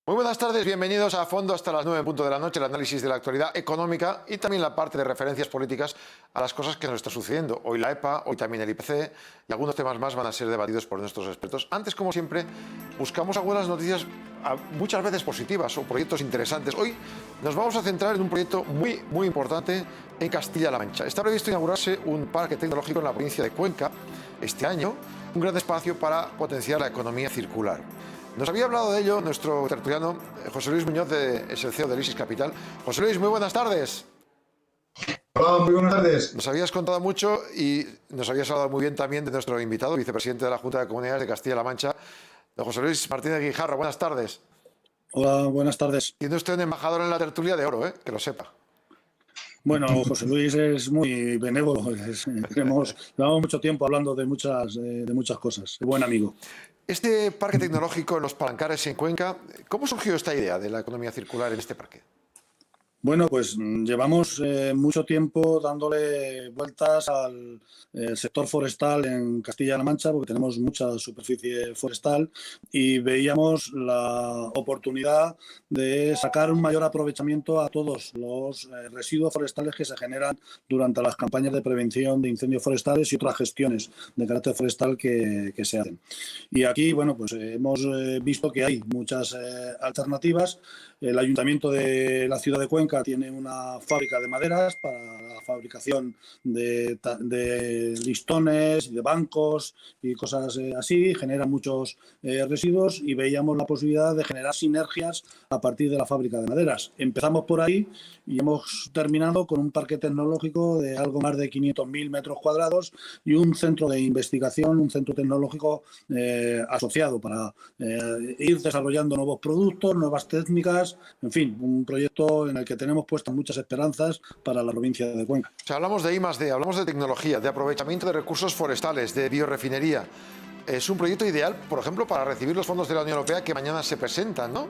Muy buenas tardes, bienvenidos a Fondo hasta las 9 en punto de la noche, el análisis de la actualidad económica y también la parte de referencias políticas a las cosas que nos está sucediendo. Hoy la EPA, hoy también el IPC y algunos temas más van a ser debatidos por nuestros expertos. Antes, como siempre, buscamos algunas noticias muchas veces positivas o proyectos interesantes. Hoy nos vamos a centrar en un proyecto muy importante en Castilla-La Mancha. Está previsto inaugurarse un parque tecnológico en la provincia de Cuenca este año, un gran espacio para potenciar la economía circular. Nos había hablado de ello nuestro tertuliano José Luis Muñoz, es el CEO de Lysis Capital. José Luis, muy buenas tardes. Hola, muy buenas tardes. Nos habías contado mucho y nos habías hablado muy bien también de nuestro invitado, vicepresidente de la Junta de Comunidades de Castilla-La Mancha, don José Luis Martínez Guijarro. Buenas tardes. Hola, buenas tardes. Tiene usted un embajador en la tertulia de oro, que lo sepa. Bueno, José Luis es muy benévolo. Llevamos mucho tiempo hablando de muchas cosas. Es buen amigo. Este parque tecnológico en Los Palancares, en Cuenca, ¿cómo surgió esta idea de la economía circular en este parque? Bueno, pues llevamos mucho tiempo dándole vueltas al sector forestal en Castilla-La Mancha, porque tenemos mucha superficie forestal y veíamos la oportunidad de sacar un mayor aprovechamiento a todos los residuos forestales que se generan durante las campañas de prevención de incendios forestales y otras gestiones de carácter forestal que se hacen. Y aquí, bueno, pues hemos visto que hay muchas alternativas. El Ayuntamiento de la ciudad de Cuenca tiene una fábrica de maderas para la fabricación de listones, de bancos y cosas así. Genera muchos residuos y veíamos la posibilidad de generar sinergias a partir de la fábrica de maderas. Empezamos por ahí y hemos terminado con un parque tecnológico de algo más de 500.000 metros cuadrados y un centro de investigación, un centro tecnológico asociado para ir desarrollando nuevos productos, nuevas técnicas. En fin, un proyecto en el que tenemos puestas muchas esperanzas para la provincia de Cuenca. O sea, hablamos de I+D, hablamos de tecnología, de aprovechamiento de recursos forestales, de biorefinería. Es un proyecto ideal, por ejemplo, para recibir los fondos de la Unión Europea que mañana se presentan, ¿no?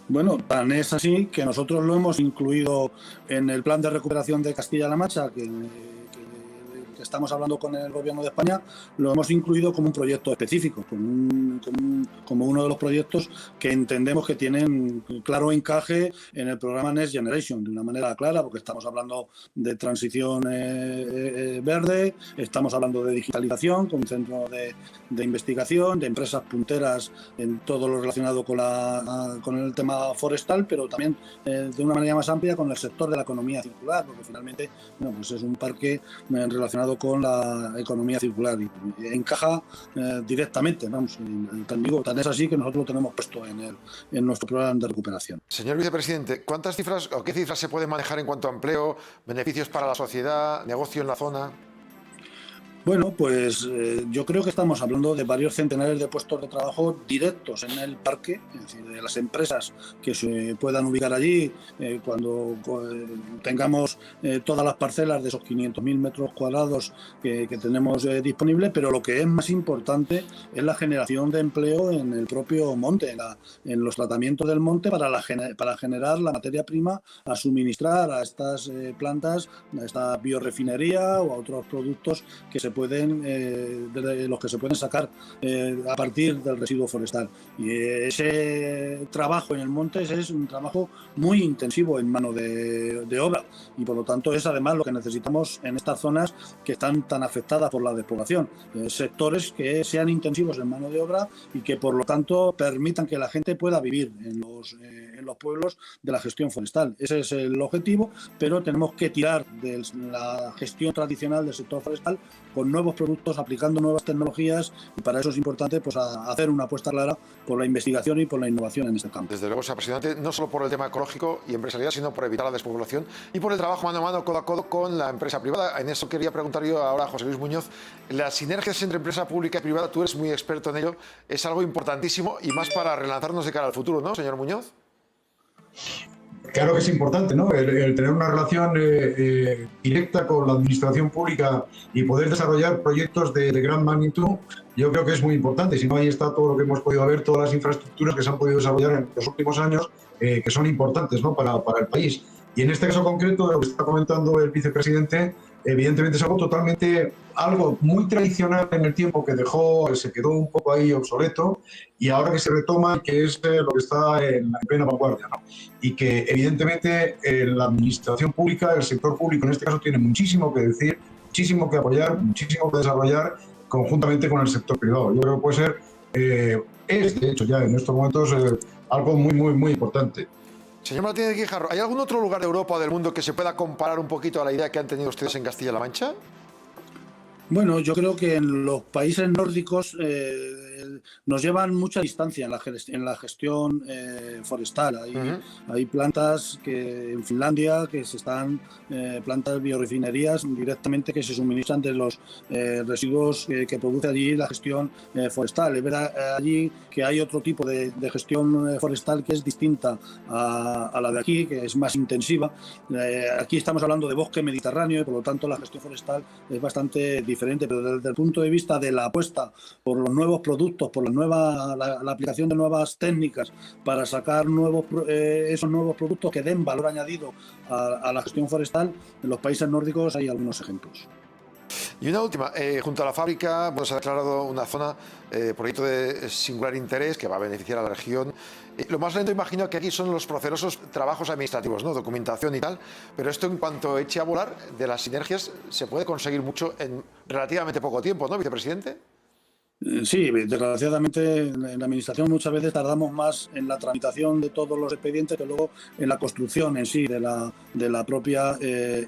Bueno, tan es así que nosotros lo hemos incluido en el plan de recuperación de Castilla-La Mancha, que estamos hablando con el Gobierno de España, lo hemos incluido como un proyecto específico, como uno de los proyectos que entendemos que tienen claro encaje en el programa Next Generation, de una manera clara, porque estamos hablando de transición verde, estamos hablando de digitalización, con un centro de investigación, de empresas punteras en todo lo relacionado con el tema forestal, pero también de una manera más amplia con el sector de la economía circular, porque finalmente bueno, pues es un parque relacionado con la economía circular y encaja directamente, vamos, tan es así que nosotros lo tenemos puesto en nuestro programa de recuperación. Señor vicepresidente, ¿cuántas cifras o qué cifras se pueden manejar en cuanto a empleo, beneficios para la sociedad, negocio en la zona? Bueno, pues yo creo que estamos hablando de varios centenares de puestos de trabajo directos en el parque, es decir, de las empresas que se puedan ubicar allí cuando tengamos todas las parcelas de esos 500.000 metros cuadrados que tenemos disponibles, pero lo que es más importante es la generación de empleo en el propio monte, en los tratamientos del monte para generar la materia prima a suministrar a estas plantas, a esta biorefinería o a otros productos que se pueden de los que se pueden sacar a partir del residuo forestal. Y ese trabajo en el monte es un trabajo muy intensivo en mano de obra y por lo tanto es además lo que necesitamos en estas zonas que están tan afectadas por la despoblación. Sectores que sean intensivos en mano de obra y que por lo tanto permitan que la gente pueda vivir en los pueblos de la gestión forestal. Ese es el objetivo, pero tenemos que tirar de la gestión tradicional del sector forestal con nuevos productos, aplicando nuevas tecnologías y para eso es importante pues, hacer una apuesta clara por la investigación y por la innovación en este campo. Desde luego es apasionante, no solo por el tema ecológico y empresarial, sino por evitar la despoblación y por el trabajo mano a mano, codo a codo con la empresa privada. En eso quería preguntar yo ahora a José Luis Muñoz. Las sinergias entre empresa pública y privada, tú eres muy experto en ello, es algo importantísimo y más para relanzarnos de cara al futuro, ¿no, señor Muñoz? Claro que es importante, ¿no? El tener una relación directa con la administración pública y poder desarrollar proyectos de gran magnitud, yo creo que es muy importante. Si no, ahí está todo lo que hemos podido ver, todas las infraestructuras que se han podido desarrollar en los últimos años, que son importantes, ¿no? para el país. Y en este caso concreto, lo que está comentando el vicepresidente, evidentemente es algo muy tradicional en el tiempo que se quedó un poco ahí obsoleto y ahora que se retoma, que es lo que está en plena vanguardia, ¿no? Y que evidentemente la administración pública, el sector público en este caso, tiene muchísimo que decir, muchísimo que apoyar, muchísimo que desarrollar conjuntamente con el sector privado. Yo creo que puede ser, es de hecho ya en estos momentos algo muy importante. Señor Martínez Guijarro, ¿hay algún otro lugar de Europa o del mundo que se pueda comparar un poquito a la idea que han tenido ustedes en Castilla-La Mancha? Bueno, yo creo que en los países nórdicos nos llevan mucha distancia en la gestión forestal. Hay plantas que en Finlandia que plantas biorefinerías directamente que se suministran de los residuos que produce allí la gestión forestal. Es verdad allí que hay otro tipo de gestión forestal que es distinta a la de aquí, que es más intensiva. Aquí estamos hablando de bosque mediterráneo y por lo tanto la gestión forestal es bastante diferente, pero desde el punto de vista de la apuesta por los nuevos productos, por la aplicación de nuevas técnicas para sacar esos nuevos productos que den valor añadido a la gestión forestal, en los países nórdicos hay algunos ejemplos. Y una última, junto a la fábrica se ha declarado una zona, proyecto de singular interés que va a beneficiar a la región. Lo más lento, imagino, que aquí son los procelosos trabajos administrativos, ¿no? Documentación y tal, pero esto en cuanto eche a volar, de las sinergias se puede conseguir mucho en relativamente poco tiempo, ¿no, vicepresidente? Sí, desgraciadamente en la administración muchas veces tardamos más en la tramitación de todos los expedientes que luego en la construcción en sí de la propia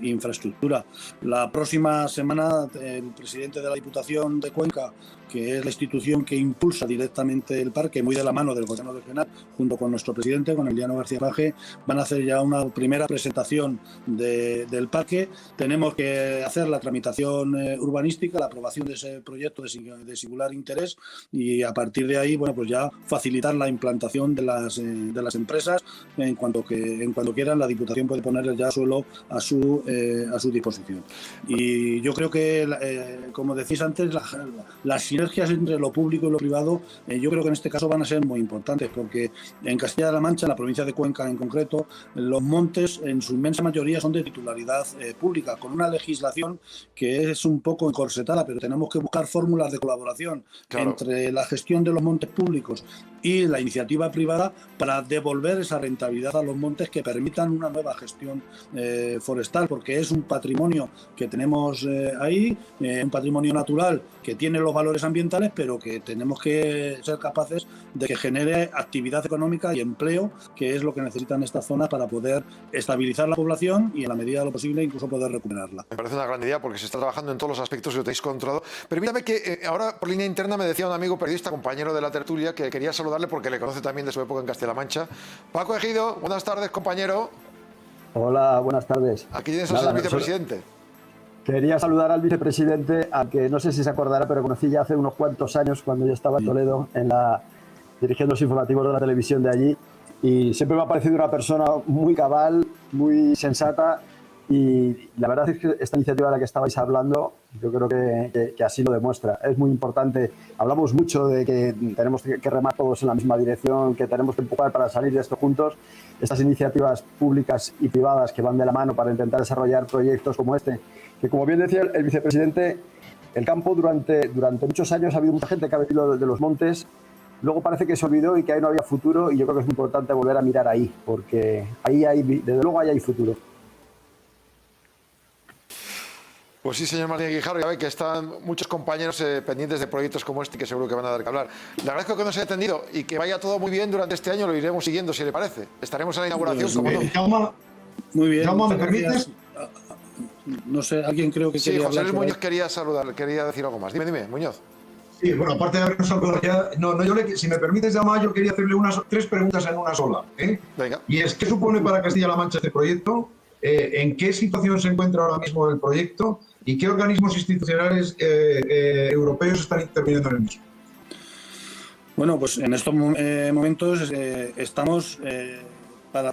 infraestructura. La próxima semana el presidente de la Diputación de Cuenca, que es la institución que impulsa directamente el parque, muy de la mano del gobierno regional, junto con nuestro presidente, con Eliano García Paje, van a hacer ya una primera presentación del parque. Tenemos que hacer la tramitación urbanística, la aprobación de ese proyecto de singular interés y a partir de ahí, bueno, pues ya facilitar la implantación de las empresas en cuanto quieran. La Diputación puede poner ya suelo a su disposición. Y yo creo que, como decís antes, las sinergias entre lo público y lo privado, yo creo que en este caso van a ser muy importantes, porque en Castilla-La Mancha, en la provincia de Cuenca en concreto, los montes en su inmensa mayoría son de titularidad pública, con una legislación que es un poco encorsetada, pero tenemos que buscar fórmulas de colaboración entre la gestión de los montes públicos y la iniciativa privada para devolver esa rentabilidad a los montes que permitan una nueva gestión forestal, porque es un patrimonio que tenemos ahí, un patrimonio natural que tiene los valores ambientales, pero que tenemos que ser capaces de que genere actividad económica y empleo, que es lo que necesitan estas zonas para poder estabilizar la población y en la medida de lo posible incluso poder recuperarla. Me parece una gran idea porque se está trabajando en todos los aspectos que lo tenéis controlado. Permítame que ahora por línea interna me decía un amigo periodista, compañero de la tertulia, que quería saludarle porque le conoce también de su época en Castilla-La Mancha. Paco Ejido, buenas tardes, compañero. Hola, buenas tardes. Aquí tienes al señor vicepresidente. Quería saludar al vicepresidente, al que no sé si se acordará, pero conocí ya hace unos cuantos años cuando yo estaba en Toledo, dirigiendo los informativos de la televisión de allí. Y siempre me ha parecido una persona muy cabal, muy sensata. Y la verdad es que esta iniciativa de la que estabais hablando, yo creo que así lo demuestra. Es muy importante. Hablamos mucho de que tenemos que remar todos en la misma dirección, que tenemos que empujar para salir de esto juntos. Estas iniciativas públicas y privadas que van de la mano para intentar desarrollar proyectos como este, que como bien decía el vicepresidente, el campo durante muchos años ha habido mucha gente que ha venido de los montes. Luego parece que se olvidó y que ahí no había futuro, y yo creo que es muy importante volver a mirar ahí, porque desde luego ahí hay futuro. Pues sí, señor Martínez Guijarro, ya ve que están muchos compañeros pendientes de proyectos como este que seguro que van a dar que hablar. Le agradezco que nos haya atendido y que vaya todo muy bien durante este año, lo iremos siguiendo si le parece. Estaremos en la inauguración, como no. Jaume, Muy bien. Jaume, ¿me permites? No sé, alguien creo que sí, quería José Luis hablar. Muñoz quería saludar, quería decir algo más. Dime, Muñoz. Sí, bueno, aparte de habernos saludado ya, si me permites, Jaume, yo quería hacerle tres preguntas en una sola. Venga. Y es, ¿qué supone para Castilla-La Mancha este proyecto? ¿En qué situación se encuentra ahora mismo el proyecto? ¿Y qué organismos institucionales europeos están interviniendo en el mismo? Bueno, pues en estos momentos estamos para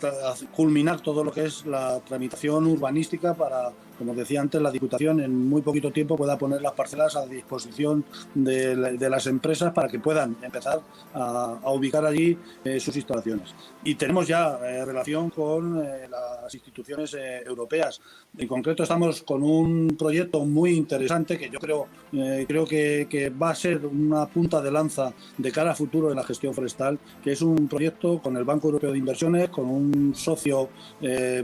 culminar todo lo que es la tramitación urbanística para como decía antes, la Diputación en muy poquito tiempo pueda poner las parcelas a disposición de las empresas para que puedan empezar a ubicar allí sus instalaciones. Y tenemos ya relación con las instituciones europeas. En concreto estamos con un proyecto muy interesante que yo creo que va a ser una punta de lanza de cara a futuro de la gestión forestal, que es un proyecto con el Banco Europeo de Inversiones, con un socio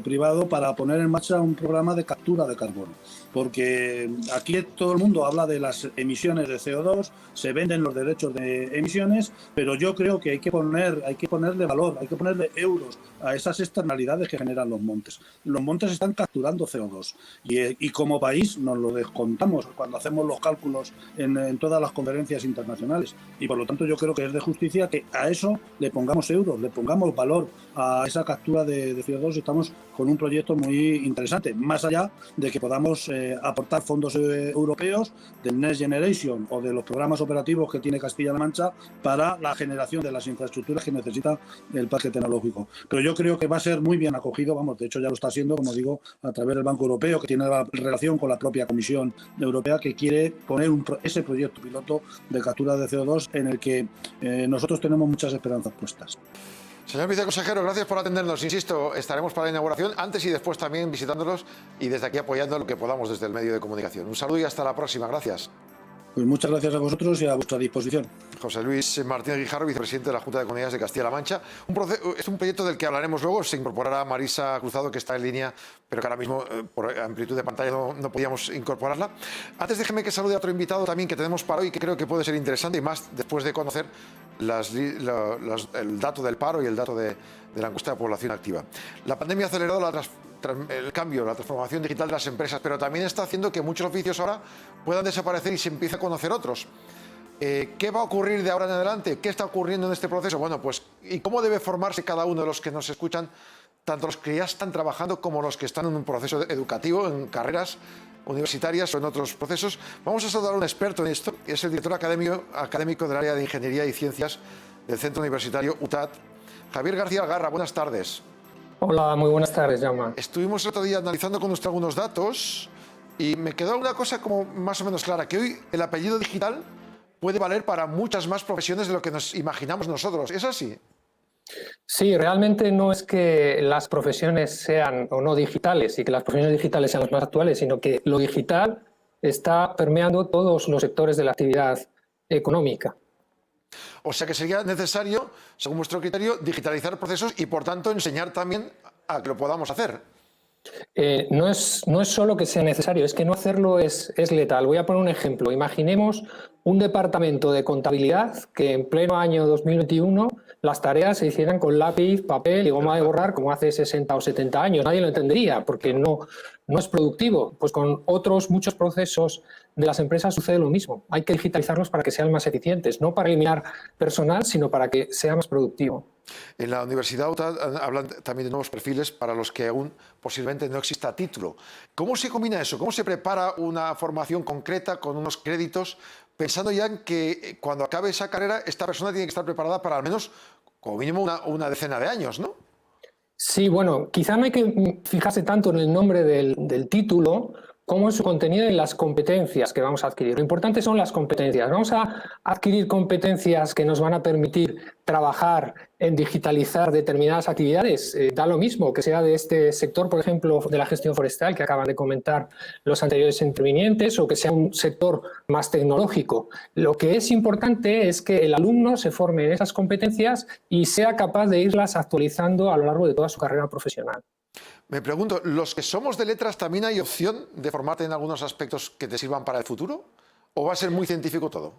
privado, para poner en marcha un programa de captura de carbono. Porque aquí todo el mundo habla de las emisiones de CO2, se venden los derechos de emisiones, pero yo creo que hay que ponerle valor, hay que ponerle euros a esas externalidades que generan los montes. Los montes están capturando CO2 y como país nos lo descontamos cuando hacemos los cálculos en todas las conferencias internacionales, y por lo tanto yo creo que es de justicia que a eso le pongamos euros, le pongamos valor a esa captura de CO2. Estamos con un proyecto muy interesante, más allá de que podamos aportar fondos europeos del Next Generation o de los programas operativos que tiene Castilla-La Mancha para la generación de las infraestructuras que necesita el parque tecnológico. Pero yo creo que va a ser muy bien acogido, de hecho ya lo está siendo, como digo, a través del Banco Europeo, que tiene la relación con la propia Comisión Europea, que quiere poner ese proyecto piloto de captura de CO2 en el que nosotros tenemos muchas esperanzas puestas. Señor viceconsejero, gracias por atendernos. Insisto, estaremos para la inauguración, antes y después también visitándolos y desde aquí apoyando lo que podamos desde el medio de comunicación. Un saludo y hasta la próxima. Gracias. Pues muchas gracias a vosotros y a vuestra disposición. José Luis Martínez Guijarro, vicepresidente de la Junta de Comunidades de Castilla-La Mancha. Es un proyecto del que hablaremos luego. Se incorporará Marisa Cruzado, que está en línea, pero que ahora mismo por amplitud de pantalla no podíamos incorporarla. Antes déjeme que salude a otro invitado también que tenemos para hoy, que creo que puede ser interesante, y más después de conocer el dato del paro y el dato de la encuesta de población activa. La pandemia ha acelerado el cambio, la transformación digital de las empresas, pero también está haciendo que muchos oficios ahora puedan desaparecer y se empiece a conocer otros. ¿Qué va a ocurrir de ahora en adelante? ¿Qué está ocurriendo en este proceso? Bueno, pues, ¿y cómo debe formarse cada uno de los que nos escuchan, tanto los que ya están trabajando como los que están en un proceso educativo, en carreras universitarias o en otros procesos? Vamos a saludar a un experto en esto, que es el director académico del área de Ingeniería y Ciencias del Centro Universitario UTAD, Javier García Garra. Buenas tardes. Hola, muy buenas tardes, Jaume. Estuvimos el otro día analizando con usted algunos datos y me quedó una cosa como más o menos clara, que hoy el apellido digital puede valer para muchas más profesiones de lo que nos imaginamos nosotros. ¿Es así? Sí, realmente no es que las profesiones sean o no digitales y que las profesiones digitales sean las más actuales, sino que lo digital está permeando todos los sectores de la actividad económica. O sea que sería necesario, según vuestro criterio, digitalizar procesos y, por tanto, enseñar también a que lo podamos hacer. No es solo que sea necesario, es que no hacerlo es letal. Voy a poner un ejemplo. Imaginemos un departamento de contabilidad que en pleno año 2021 las tareas se hicieran con lápiz, papel y goma de borrar como hace 60 o 70 años. Nadie lo entendería porque no es productivo. Pues con otros muchos procesos de las empresas sucede lo mismo. Hay que digitalizarlos para que sean más eficientes, no para eliminar personal, sino para que sea más productivo. En la Universidad UTAD hablan también de nuevos perfiles para los que aún posiblemente no exista título. ¿Cómo se combina eso? ¿Cómo se prepara una formación concreta con unos créditos, pensando ya en que cuando acabe esa carrera esta persona tiene que estar preparada para al menos, como mínimo, una decena de años, ¿no? Sí, bueno, quizá no hay que fijarse tanto en el nombre del título como en su contenido y en las competencias que vamos a adquirir. Lo importante son las competencias. Vamos a adquirir competencias que nos van a permitir trabajar en digitalizar determinadas actividades. Da lo mismo que sea de este sector, por ejemplo, de la gestión forestal, que acaban de comentar los anteriores intervinientes, o que sea un sector más tecnológico. Lo que es importante es que el alumno se forme en esas competencias y sea capaz de irlas actualizando a lo largo de toda su carrera profesional. Me pregunto, ¿los que somos de letras también hay opción de formarte en algunos aspectos que te sirvan para el futuro? ¿O va a ser muy científico todo?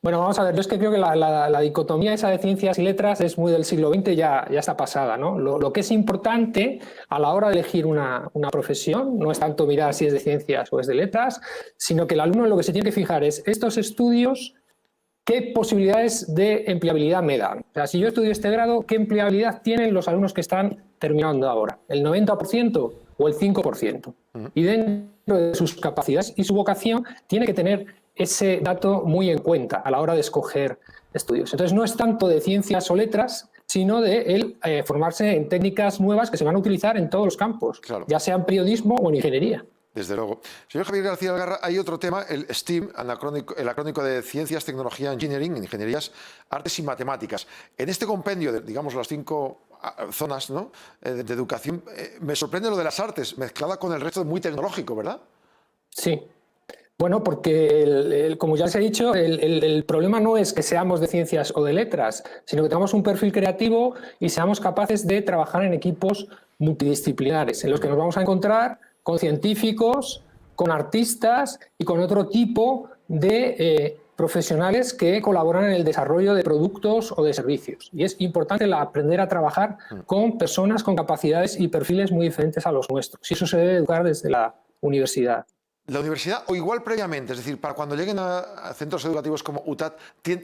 Bueno, vamos a ver, yo es que creo que la dicotomía esa de ciencias y letras es muy del siglo XX, ya está pasada, ¿no? Lo que es importante a la hora de elegir una profesión no es tanto mirar si es de ciencias o es de letras, sino que el alumno lo que se tiene que fijar es estos estudios, ¿qué posibilidades de empleabilidad me dan? O sea, si yo estudio este grado, ¿qué empleabilidad tienen los alumnos que están terminando ahora? ¿El 90% o el 5%? Y dentro de sus capacidades y su vocación tiene que tener ese dato muy en cuenta a la hora de escoger estudios. Entonces no es tanto de ciencias o letras, sino de formarse en técnicas nuevas que se van a utilizar en todos los campos, claro, ya sea en periodismo o en ingeniería. Desde luego. Señor Javier García Algarra, hay otro tema, el STEAM, el acrónico de Ciencias, Tecnología, Engineering, Ingenierías, Artes y Matemáticas. En este compendio de, digamos, las 5 zonas, ¿no?, de educación, me sorprende lo de las artes, mezclada con el resto muy tecnológico, ¿verdad? Sí. Bueno, porque, como ya les he dicho, el problema no es que seamos de ciencias o de letras, sino que tengamos un perfil creativo y seamos capaces de trabajar en equipos multidisciplinares, en los que nos vamos a encontrar con científicos, con artistas y con otro tipo de profesionales que colaboran en el desarrollo de productos o de servicios. Y es importante aprender a trabajar con personas con capacidades y perfiles muy diferentes a los nuestros. Y eso se debe educar desde la universidad. La universidad, o igual previamente, es decir, para cuando lleguen a centros educativos como UTAD,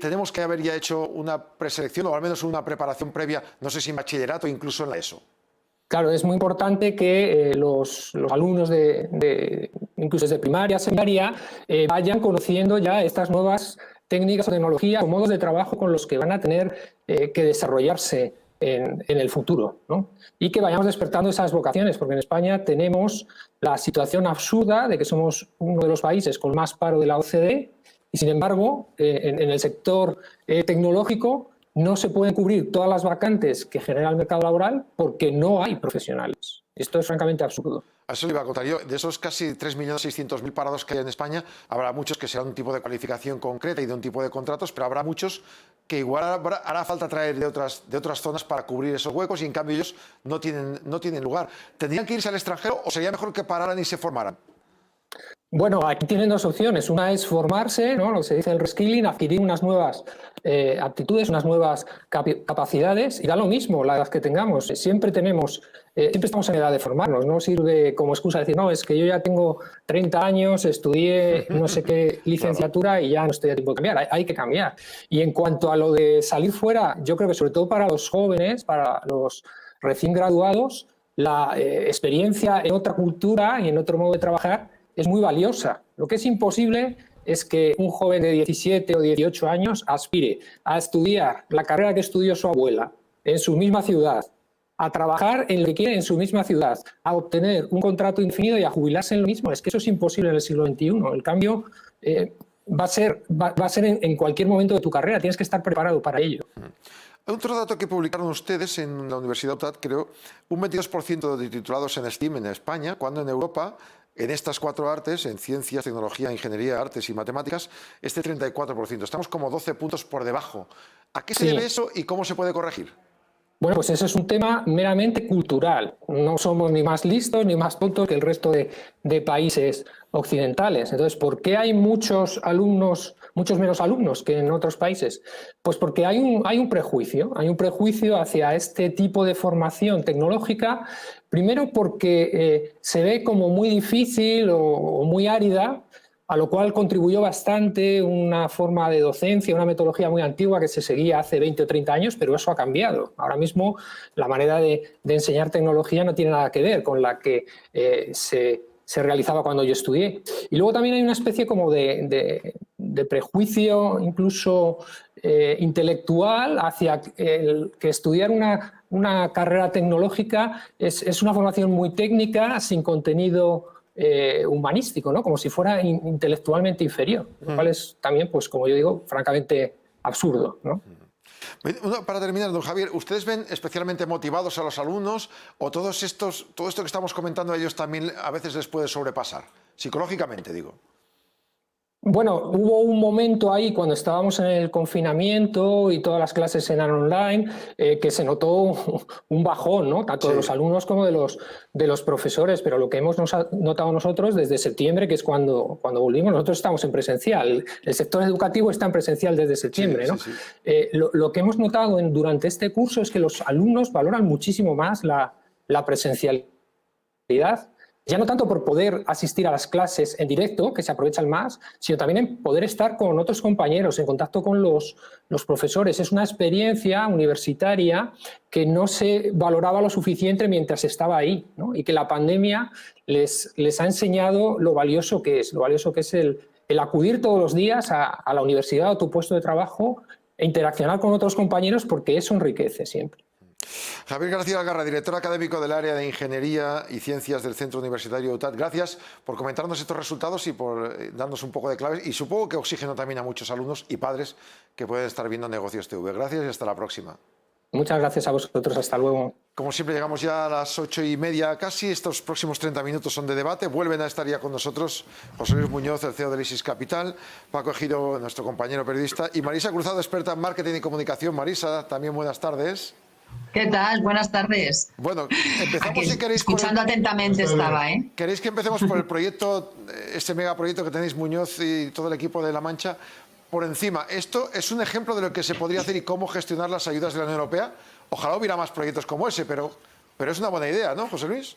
tenemos que haber ya hecho una preselección o al menos una preparación previa, no sé si en bachillerato o incluso en la ESO. Claro, es muy importante que los alumnos incluso desde primaria, secundaria, vayan conociendo ya estas nuevas técnicas o tecnologías o modos de trabajo con los que van a tener que desarrollarse en el futuro, ¿no? Y que vayamos despertando esas vocaciones, porque en España tenemos la situación absurda de que somos uno de los países con más paro de la OCDE y, sin embargo, en el sector tecnológico no se pueden cubrir todas las vacantes que genera el mercado laboral porque no hay profesionales. Esto es francamente absurdo. A eso le iba a contar yo. De esos casi 3.600.000 parados que hay en España, habrá muchos que serán un tipo de cualificación concreta y de un tipo de contratos, pero habrá muchos que igual hará falta traer de otras zonas para cubrir esos huecos y en cambio ellos no tienen lugar. ¿Tendrían que irse al extranjero o sería mejor que pararan y se formaran? Bueno, aquí tienen dos opciones. Una es formarse, ¿no?, lo que se dice el reskilling, adquirir unas nuevas aptitudes, unas nuevas capacidades, y da lo mismo las que tengamos. Siempre estamos en edad de formarnos. No sirve como excusa decir, no, es que yo ya tengo 30 años, estudié no sé qué licenciatura y ya no estoy a tiempo de cambiar. Hay que cambiar. Y en cuanto a lo de salir fuera, yo creo que sobre todo para los jóvenes, para los recién graduados, la experiencia en otra cultura y en otro modo de trabajar es muy valiosa. Lo que es imposible es que un joven de 17 o 18 años aspire a estudiar la carrera que estudió su abuela en su misma ciudad, a trabajar en lo que quiere en su misma ciudad, a obtener un contrato indefinido y a jubilarse en lo mismo. Es que eso es imposible en el siglo XXI. El cambio va a ser en cualquier momento de tu carrera. Tienes que estar preparado para ello. Otro dato que publicaron ustedes en la Universidad UTAD, creo, un 22% de titulados en STEAM en España, cuando en Europa, en estas 4 artes, en ciencias, tecnología, ingeniería, artes y matemáticas, este 34%. Estamos como 12 puntos por debajo. ¿A qué se debe eso y cómo se puede corregir? Bueno, pues ese es un tema meramente cultural. No somos ni más listos ni más tontos que el resto de países occidentales. Entonces, ¿por qué hay muchos menos alumnos que en otros países? Pues porque hay un prejuicio hacia este tipo de formación tecnológica. Primero porque se ve como muy difícil o muy árida, a lo cual contribuyó bastante una forma de docencia, una metodología muy antigua que se seguía hace 20 o 30 años, pero eso ha cambiado. Ahora mismo la manera de enseñar tecnología no tiene nada que ver con la que se realizaba cuando yo estudié. Y luego también hay una especie como de prejuicio incluso intelectual hacia que estudiar una carrera tecnológica es una formación muy técnica, sin contenido humanístico, ¿no?, como si fuera intelectualmente inferior, lo cual es también, pues como yo digo, francamente absurdo, ¿no? Para terminar, don Javier, ¿ustedes ven especialmente motivados a los alumnos o todo esto que estamos comentando a ellos también a veces les puede sobrepasar? Psicológicamente, digo. Bueno, hubo un momento ahí cuando estábamos en el confinamiento y todas las clases eran online, que se notó un bajón, ¿no?, tanto de los alumnos como de los profesores, pero lo que hemos notado nosotros desde septiembre, que es cuando volvimos, nosotros estamos en presencial, el sector educativo está en presencial desde septiembre, ¿no? Lo que hemos notado durante este curso es que los alumnos valoran muchísimo más la presencialidad, ya no tanto por poder asistir a las clases en directo, que se aprovechan más, sino también en poder estar con otros compañeros, en contacto con los profesores. Es una experiencia universitaria que no se valoraba lo suficiente mientras estaba ahí, ¿no? Y que la pandemia les ha enseñado lo valioso que es el acudir todos los días a la universidad o a tu puesto de trabajo e interaccionar con otros compañeros, porque eso enriquece siempre. Javier García Algarra, director académico del área de Ingeniería y Ciencias del Centro Universitario UTAD. Gracias por comentarnos estos resultados y por darnos un poco de claves. Y supongo que oxígeno también a muchos alumnos y padres que pueden estar viendo Negocios TV. Gracias y hasta la próxima. Muchas gracias a vosotros. Hasta luego. Como siempre, llegamos ya a las 8:30 casi. Estos próximos 30 minutos son de debate. Vuelven a estar ya con nosotros José Luis Muñoz, el CEO de ISIS Capital, Paco Ejido, nuestro compañero periodista, y Marisa Cruzado, experta en marketing y comunicación. Marisa, también buenas tardes. ¿Qué tal? Buenas tardes. Bueno, empezamos Aquí, si queréis. escuchando atentamente estaba, ¿eh? ¿Queréis que empecemos por el proyecto, este megaproyecto que tenéis Muñoz y todo el equipo de La Mancha? Por encima, ¿esto es un ejemplo de lo que se podría hacer y cómo gestionar las ayudas de la Unión Europea? Ojalá hubiera más proyectos como ese, pero es una buena idea, ¿no, José Luis?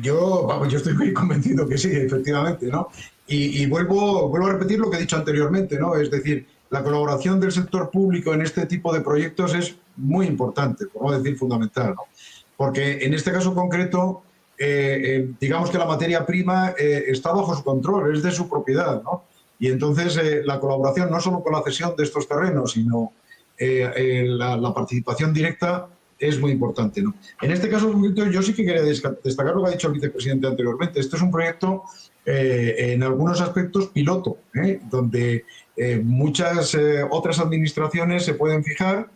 Yo estoy muy convencido que sí, efectivamente, ¿no? Y vuelvo a repetir lo que he dicho anteriormente, ¿no? Es decir, la colaboración del sector público en este tipo de proyectos es muy importante, por no decir fundamental, ¿no? Porque en este caso concreto, digamos que la materia prima está bajo su control, es de su propiedad, ¿no? Y entonces la colaboración no solo con la cesión de estos terrenos, sino la participación directa es muy importante, ¿no? En este caso yo sí que quería destacar lo que ha dicho el vicepresidente anteriormente. Este es un proyecto en algunos aspectos piloto, donde muchas otras administraciones se pueden fijar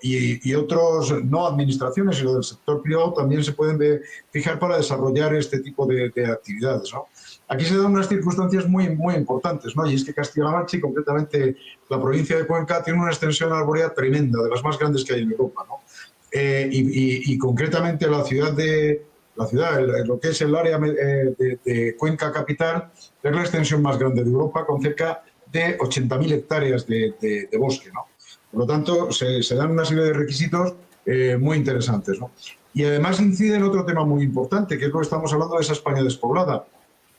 y otros, no administraciones, sino del sector privado, también se pueden fijar para desarrollar este tipo de actividades, ¿no? Aquí se dan unas circunstancias muy importantes, ¿no? Y es que Castilla-La Mancha y concretamente la provincia de Cuenca tiene una extensión arbórea tremenda, de las más grandes que hay en Europa, ¿no? Y concretamente lo que es el área de Cuenca capital es la extensión más grande de Europa, con cerca de 80.000 hectáreas de bosque, ¿no? Por lo tanto, se dan una serie de requisitos muy interesantes, ¿no? Y además incide en otro tema muy importante, que es lo que estamos hablando de esa España despoblada.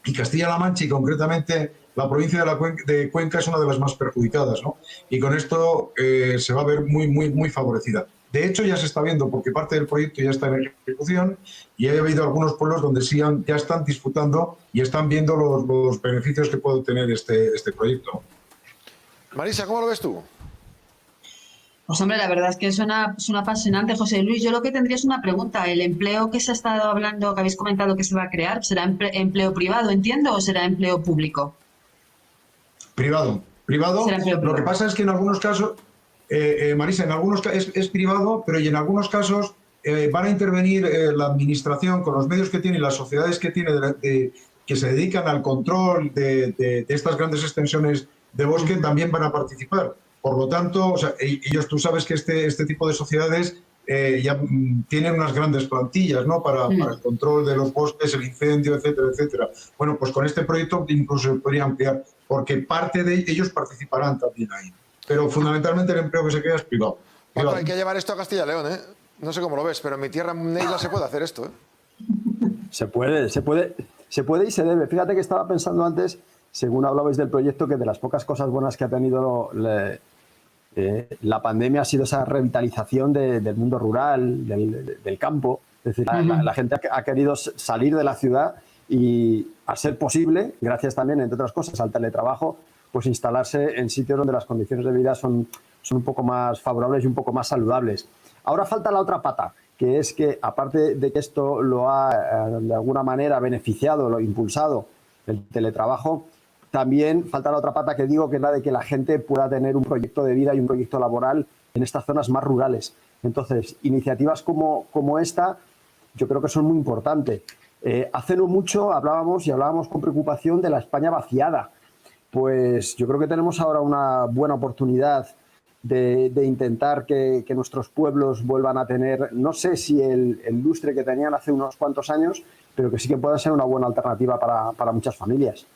Y Castilla-La Mancha, y concretamente la provincia de Cuenca, es una de las más perjudicadas, ¿no? Y con esto se va a ver muy favorecida. De hecho, ya se está viendo, porque parte del proyecto ya está en ejecución, y he habido algunos pueblos donde sí ya están disfrutando y están viendo los beneficios que puede tener este proyecto. Marisa, ¿cómo lo ves tú? Pues hombre, la verdad es que suena apasionante, José Luis. Yo lo que tendría es una pregunta. ¿El empleo que se ha estado hablando, que habéis comentado que se va a crear, será empleo privado, entiendo, o será empleo público? Privado. Será empleo privado. Lo que pasa es que en algunos casos, Marisa, en algunos es privado, pero y en algunos casos van a intervenir la administración con los medios que tiene y las sociedades que tiene que se dedican al control de estas grandes extensiones de bosque, también van a participar. Por lo tanto, o sea, tú sabes que este tipo de sociedades ya tienen unas grandes plantillas, ¿no? Para el control de los bosques, el incendio, etcétera, etcétera. Bueno, pues con este proyecto incluso se podría ampliar, porque parte de ellos participarán también ahí. Pero fundamentalmente el empleo que se crea es privado. Bueno, hay que llevar esto a Castilla y León, ¿eh? No sé cómo lo ves, pero en mi tierra, en Neila, se puede hacer esto, ¿eh? Se puede y se debe. Fíjate que estaba pensando antes, según hablabais del proyecto, que de las pocas cosas buenas que ha tenido la pandemia ha sido esa revitalización del mundo rural, del campo. Es decir, la gente ha querido salir de la ciudad y, a ser posible, gracias también, entre otras cosas, al teletrabajo, pues instalarse en sitios donde las condiciones de vida son un poco más favorables y un poco más saludables. Ahora falta la otra pata, que es que, aparte de que esto lo ha, de alguna manera, beneficiado, lo ha impulsado, el teletrabajo, también falta la otra pata que digo, que es la de que la gente pueda tener un proyecto de vida y un proyecto laboral en estas zonas más rurales. Entonces, iniciativas como esta yo creo que son muy importantes. Hace no mucho hablábamos con preocupación de la España vaciada. Pues yo creo que tenemos ahora una buena oportunidad de intentar que nuestros pueblos vuelvan a tener, no sé si el lustre que tenían hace unos cuantos años, pero que sí que pueda ser una buena alternativa para muchas familias.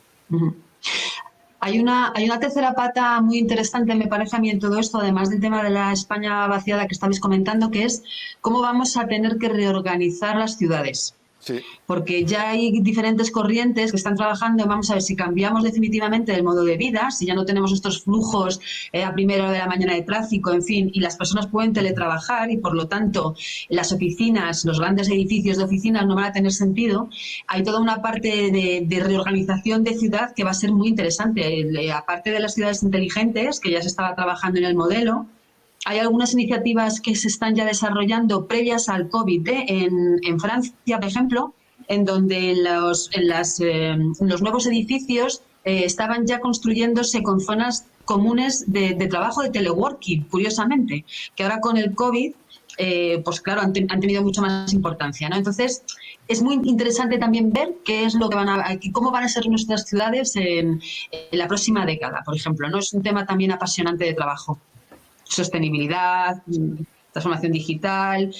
Hay una tercera pata muy interesante, me parece a mí, en todo esto, además del tema de la España vaciada que estabais comentando, que es cómo vamos a tener que reorganizar las ciudades. Sí. Porque ya hay diferentes corrientes que están trabajando. Vamos a ver si cambiamos definitivamente el modo de vida, si ya no tenemos estos flujos a primera hora de la mañana de tráfico, en fin, y las personas pueden teletrabajar y por lo tanto las oficinas, los grandes edificios de oficinas no van a tener sentido. Hay toda una parte de reorganización de ciudad que va a ser muy interesante. Aparte de las ciudades inteligentes, que ya se estaba trabajando en el modelo, hay algunas iniciativas que se están ya desarrollando previas al COVID en Francia, por ejemplo, en donde los nuevos edificios estaban ya construyéndose con zonas comunes de trabajo de teleworking, curiosamente, que ahora con el COVID, pues claro, han tenido mucha más importancia, ¿no? Entonces, es muy interesante también ver qué es lo que cómo van a ser nuestras ciudades en la próxima década, por ejemplo, ¿no? Es un tema también apasionante de trabajo. Sostenibilidad, transformación digital,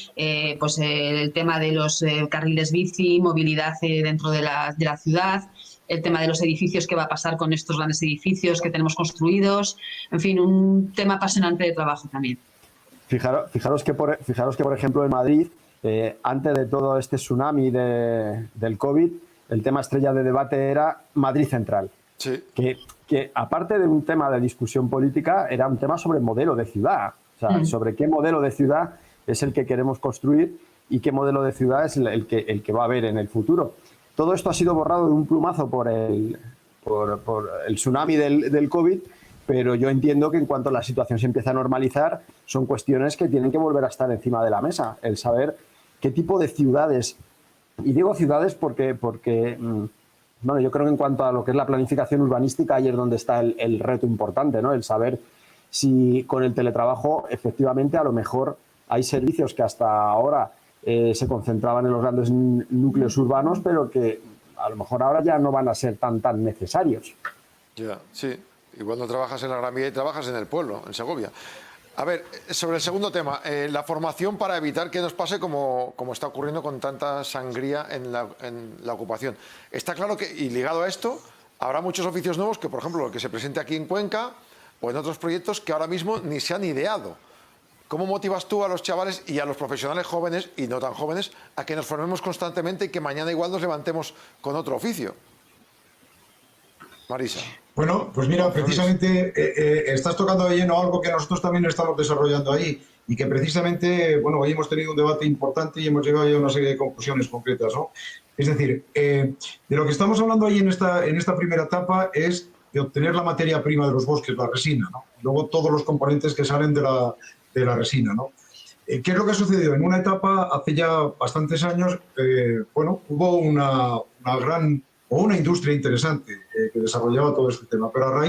pues el tema de los carriles bici, movilidad dentro de la ciudad, el tema de los edificios, qué va a pasar con estos grandes edificios que tenemos construidos, en fin, un tema apasionante de trabajo también. Fijaros que por ejemplo en Madrid, antes de todo este tsunami del COVID, el tema estrella de debate era Madrid Central. Sí. Que aparte de un tema de discusión política, era un tema sobre modelo de ciudad. O sea, sobre qué modelo de ciudad es el que queremos construir y qué modelo de ciudad es el que va a haber en el futuro. Todo esto ha sido borrado de un plumazo por el tsunami del COVID, pero yo entiendo que en cuanto la situación se empieza a normalizar, son cuestiones que tienen que volver a estar encima de la mesa. El saber qué tipo de ciudades, y digo ciudades porque bueno, yo creo que en cuanto a lo que es la planificación urbanística, ahí es donde está el reto importante, ¿no? El saber si con el teletrabajo, efectivamente, a lo mejor hay servicios que hasta ahora se concentraban en los grandes núcleos urbanos, pero que a lo mejor ahora ya no van a ser tan necesarios. Ya, sí. Igual no trabajas en la Gran Vía y trabajas en el pueblo, en Segovia. A ver, sobre el segundo tema, la formación para evitar que nos pase como está ocurriendo con tanta sangría en la ocupación. Está claro que, y ligado a esto, habrá muchos oficios nuevos que, por ejemplo, el que se presente aquí en Cuenca o en otros proyectos que ahora mismo ni se han ideado. ¿Cómo motivas tú a los chavales y a los profesionales jóvenes y no tan jóvenes a que nos formemos constantemente y que mañana igual nos levantemos con otro oficio? Marisa. Bueno, pues mira, precisamente estás tocando de lleno algo que nosotros también estamos desarrollando ahí y que precisamente, bueno, hoy hemos tenido un debate importante y hemos llegado a una serie de conclusiones concretas, ¿no? Es decir, de lo que estamos hablando ahí en esta primera etapa es de obtener la materia prima de los bosques, la resina, ¿no? Luego todos los componentes que salen de la resina, ¿no? ¿Qué es lo que ha sucedido? En una etapa, hace ya bastantes años, bueno, hubo una industria interesante que desarrollaba todo este tema, pero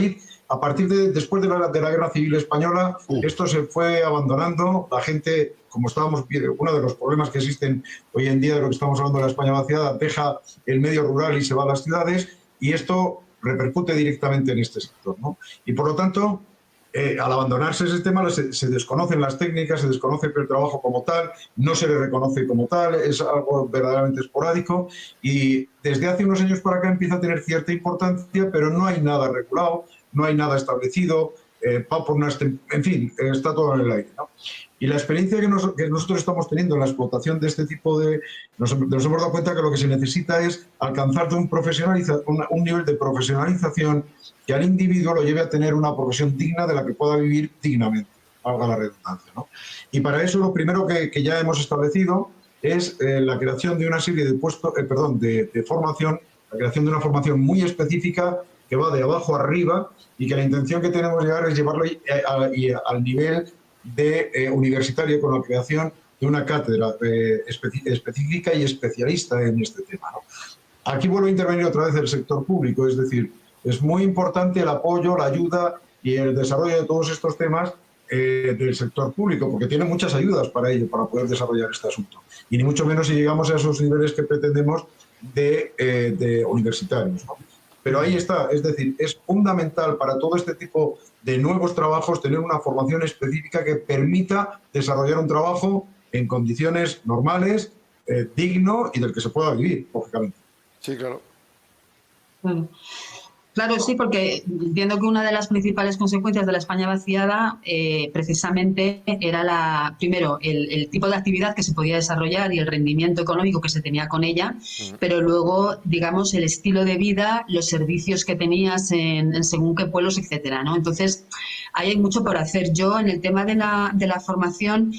después de la Guerra Civil Española, esto se fue abandonando, la gente, como estábamos viendo, uno de los problemas que existen hoy en día de lo que estamos hablando de la España vaciada, deja el medio rural y se va a las ciudades, y esto repercute directamente en este sector, ¿no? Y por lo tanto, al abandonarse ese tema, se desconocen las técnicas, se desconoce el trabajo como tal, no se le reconoce como tal, es algo verdaderamente esporádico y desde hace unos años para acá empieza a tener cierta importancia, pero no hay nada regulado, no hay nada establecido, en fin, está todo en el aire, ¿no? Y la experiencia que nosotros estamos teniendo en la explotación de este tipo nos hemos dado cuenta que lo que se necesita es alcanzar un nivel de profesionalización que al individuo lo lleve a tener una profesión digna de la que pueda vivir dignamente, valga la redundancia, ¿no? Y para eso lo primero que ya hemos establecido es la creación de una serie de puestos, de formación, la creación de una formación muy específica que va de abajo arriba y que la intención que tenemos llegar es llevarlo al nivel universitario con la creación de una cátedra específica y especialista en este tema, ¿no? Aquí vuelve a intervenir otra vez el sector público, es decir, es muy importante el apoyo, la ayuda y el desarrollo de todos estos temas del sector público, porque tiene muchas ayudas para ello, para poder desarrollar este asunto. Y ni mucho menos si llegamos a esos niveles que pretendemos de universitarios, ¿no? Pero ahí está, es decir, es fundamental para todo este tipo de nuevos trabajos tener una formación específica que permita desarrollar un trabajo en condiciones normales, digno y del que se pueda vivir, lógicamente. Sí, claro. Claro, sí, porque entiendo que una de las principales consecuencias de la España vaciada precisamente era primero el tipo de actividad que se podía desarrollar y el rendimiento económico que se tenía con ella, pero luego, digamos, el estilo de vida, los servicios que tenías en según qué pueblos, etcétera, ¿no? Entonces, ahí hay mucho por hacer. Yo, en el tema de la formación,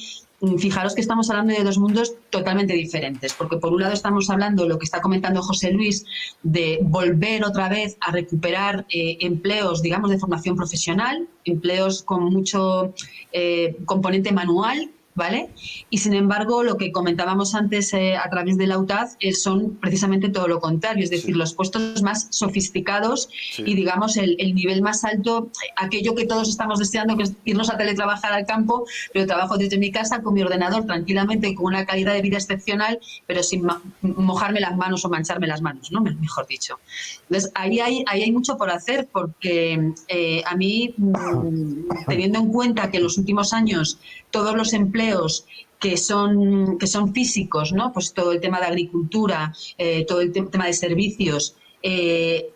fijaros que estamos hablando de dos mundos totalmente diferentes, porque por un lado estamos hablando de lo que está comentando José Luis, de volver otra vez a recuperar empleos, digamos, de formación profesional, empleos con mucho componente manual, ¿vale? Y sin embargo, lo que comentábamos antes a través de la UTAD son precisamente todo lo contrario, es decir, los puestos más sofisticados y, digamos, el nivel más alto, aquello que todos estamos deseando, que es irnos a teletrabajar al campo, pero trabajo desde mi casa con mi ordenador tranquilamente, con una calidad de vida excepcional, pero sin mojarme las manos o mancharme las manos, ¿no? Mejor dicho. Entonces, ahí hay mucho por hacer, porque a mí, teniendo en cuenta que en los últimos años todos los empleos que son físicos, ¿no? Pues todo el tema de agricultura, todo el tema de servicios,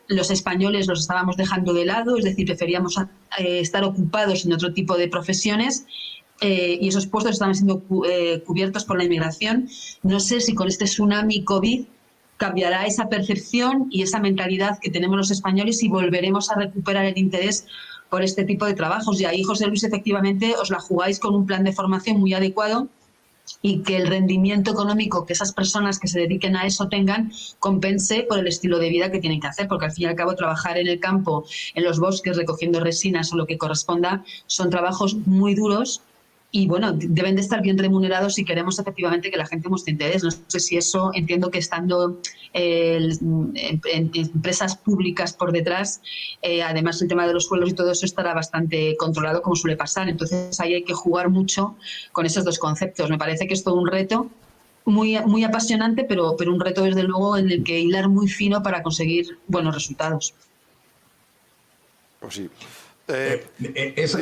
los españoles los estábamos dejando de lado, es decir, preferíamos estar ocupados en otro tipo de profesiones, y esos puestos estaban siendo cubiertos por la inmigración. No sé si con este tsunami COVID cambiará esa percepción y esa mentalidad que tenemos los españoles y volveremos a recuperar el interés por este tipo de trabajos. Y ahí, José Luis, efectivamente, os la jugáis con un plan de formación muy adecuado y que el rendimiento económico que esas personas que se dediquen a eso tengan compense por el estilo de vida que tienen que hacer, porque al fin y al cabo trabajar en el campo, en los bosques, recogiendo resinas o lo que corresponda, son trabajos muy duros y, bueno, deben de estar bien remunerados si queremos efectivamente que la gente muestre interés. No sé si eso, entiendo que estando en empresas públicas por detrás, además el tema de los sueldos y todo eso estará bastante controlado, como suele pasar. Entonces ahí hay que jugar mucho con esos dos conceptos. Me parece que es todo un reto muy, muy apasionante, pero un reto desde luego en el que hilar muy fino para conseguir buenos resultados. Pues sí.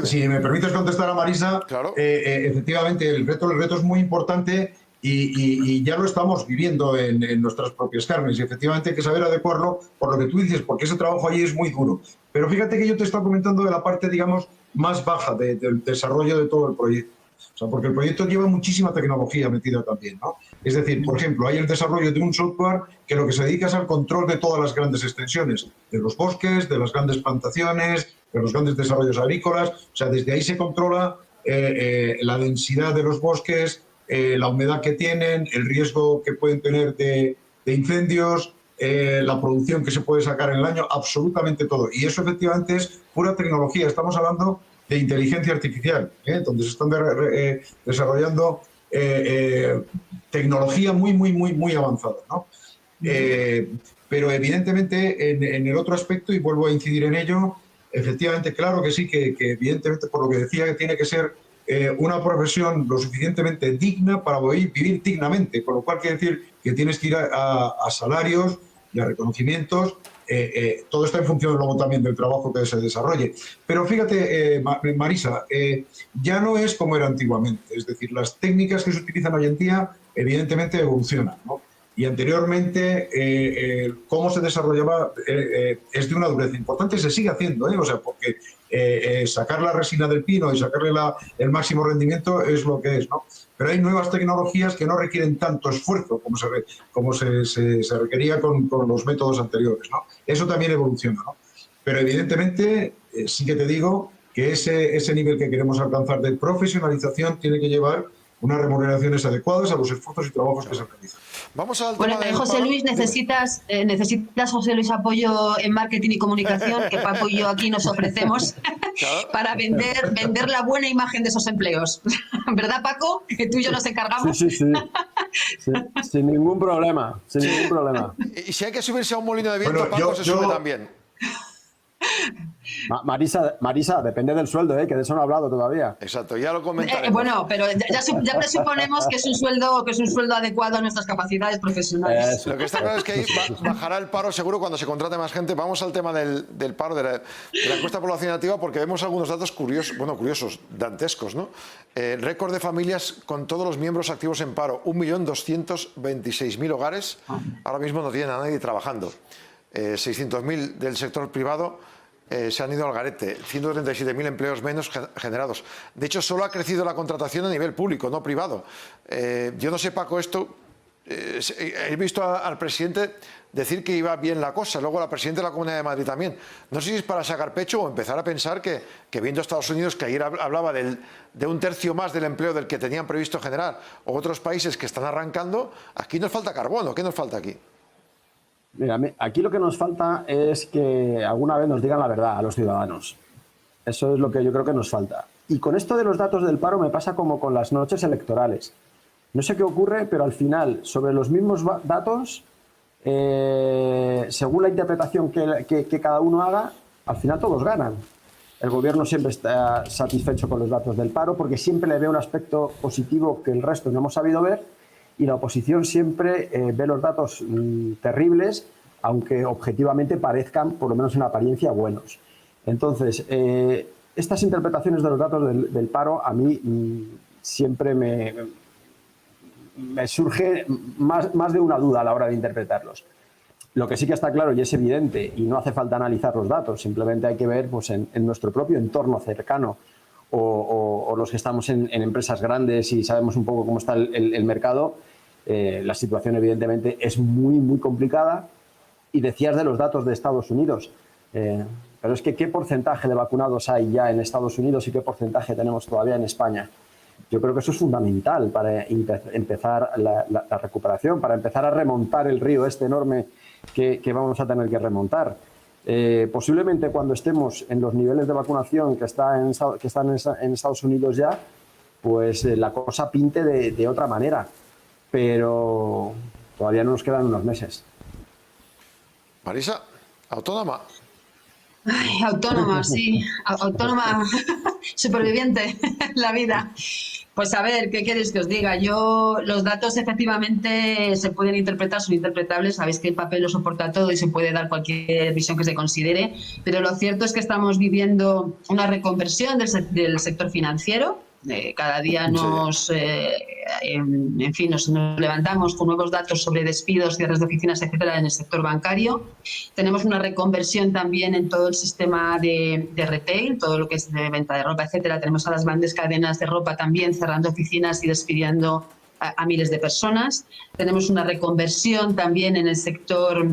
Si me permites contestar a Marisa, claro. Efectivamente el reto es muy importante y ya lo estamos viviendo en nuestras propias carnes, y efectivamente hay que saber adecuarlo por lo que tú dices, porque ese trabajo allí es muy duro. Pero fíjate que yo te estaba comentando de la parte, digamos, más baja del desarrollo de todo el proyecto. O sea, porque el proyecto lleva muchísima tecnología metida también, ¿no? Es decir, por ejemplo, hay el desarrollo de un software que lo que se dedica es al control de todas las grandes extensiones, de los bosques, de las grandes plantaciones, de los grandes desarrollos agrícolas. O sea, desde ahí se controla la densidad de los bosques, la humedad que tienen, el riesgo que pueden tener de incendios, la producción que se puede sacar en el año, absolutamente todo. Y eso efectivamente es pura tecnología. Estamos hablando de inteligencia artificial, donde se están desarrollando tecnología muy avanzada, ¿no? Pero evidentemente en el otro aspecto, y vuelvo a incidir en ello, efectivamente, claro que sí, que evidentemente, por lo que decía, que tiene que ser una profesión lo suficientemente digna para vivir dignamente, con lo cual quiere decir que tienes que ir a salarios y a reconocimientos. Todo está en función luego también del trabajo que se desarrolle. Pero fíjate, Marisa, ya no es como era antiguamente. Es decir, las técnicas que se utilizan hoy en día evidentemente evolucionan, ¿no? Y anteriormente cómo se desarrollaba es de una dureza importante, se sigue haciendo, O sea, porque sacar la resina del pino y sacarle el máximo rendimiento es lo que es, ¿no? Pero hay nuevas tecnologías que no requieren tanto esfuerzo como se requería con los métodos anteriores, ¿no? Eso también evoluciona, ¿no? Pero evidentemente sí que te digo que ese nivel que queremos alcanzar de profesionalización tiene que llevar unas remuneraciones adecuadas a los esfuerzos y trabajos que se realizan. Vamos al bueno, tema José Luis, necesitas, José Luis, apoyo en marketing y comunicación, que Paco y yo aquí nos ofrecemos para vender la buena imagen de esos empleos. ¿Verdad, Paco? Que tú y yo nos encargamos. Sí. Sin ningún problema, Y si hay que subirse a un molino de viento, Bueno, Paco se sube también. Marisa, depende del sueldo, que de eso no he hablado todavía. Exacto, ya lo comentaremos. Bueno, pero ya presuponemos que es un sueldo adecuado a nuestras capacidades profesionales. Lo que está claro es que ahí bajará el paro seguro cuando se contrate más gente. Vamos al tema del paro, de la encuesta de población activa, porque vemos algunos datos curiosos, dantescos, ¿no? Récord de familias con todos los miembros activos en paro, 1.226.000 hogares ahora mismo no tienen a nadie trabajando. 600.000 del sector privado se han ido al garete, 137.000 empleos menos generados. De hecho, solo ha crecido la contratación a nivel público, no privado. Yo no sé, Paco, esto... he visto al presidente decir que iba bien la cosa. Luego la presidenta de la Comunidad de Madrid también. No sé si es para sacar pecho o empezar a pensar que viendo Estados Unidos, que ayer hablaba de un tercio más del empleo del que tenían previsto generar, o otros países que están arrancando, aquí nos falta carbono. ¿Qué nos falta aquí? Mira, aquí lo que nos falta es que alguna vez nos digan la verdad a los ciudadanos. Eso es lo que yo creo que nos falta. Y con esto de los datos del paro me pasa como con las noches electorales. No sé qué ocurre, pero al final, sobre los mismos datos, según la interpretación que cada uno haga, al final todos ganan. El gobierno siempre está satisfecho con los datos del paro porque siempre le ve un aspecto positivo que el resto no hemos sabido ver, y la oposición siempre ve los datos terribles, aunque objetivamente parezcan, por lo menos en apariencia, buenos. Entonces, estas interpretaciones de los datos del paro a mí siempre me surge más de una duda a la hora de interpretarlos. Lo que sí que está claro y es evidente, y no hace falta analizar los datos, simplemente hay que ver pues, en nuestro propio entorno cercano o los que estamos en empresas grandes y sabemos un poco cómo está el mercado, la situación evidentemente es muy complicada. Y decías de los datos de Estados Unidos, pero es que ¿qué porcentaje de vacunados hay ya en Estados Unidos y qué porcentaje tenemos todavía en España? Yo creo que eso es fundamental para empezar la recuperación, para empezar a remontar el río este enorme que vamos a tener que remontar. Posiblemente cuando estemos en los niveles de vacunación que están en Estados Unidos ya, pues la cosa pinte de otra manera, pero todavía nos quedan unos meses. Marisa, autónoma. Ay, autónoma, sí, autónoma, superviviente en la vida. Pues a ver, ¿qué queréis que os diga? Los datos efectivamente se pueden interpretar, son interpretables, sabéis que el papel lo soporta todo y se puede dar cualquier visión que se considere, pero lo cierto es que estamos viviendo una reconversión del sector financiero. Cada día nos levantamos con nuevos datos sobre despidos, cierres de oficinas, etcétera, en el sector bancario. Tenemos una reconversión también en todo el sistema de retail, todo lo que es de venta de ropa, etcétera. Tenemos a las grandes cadenas de ropa también cerrando oficinas y despidiendo a miles de personas. Tenemos una reconversión también en el sector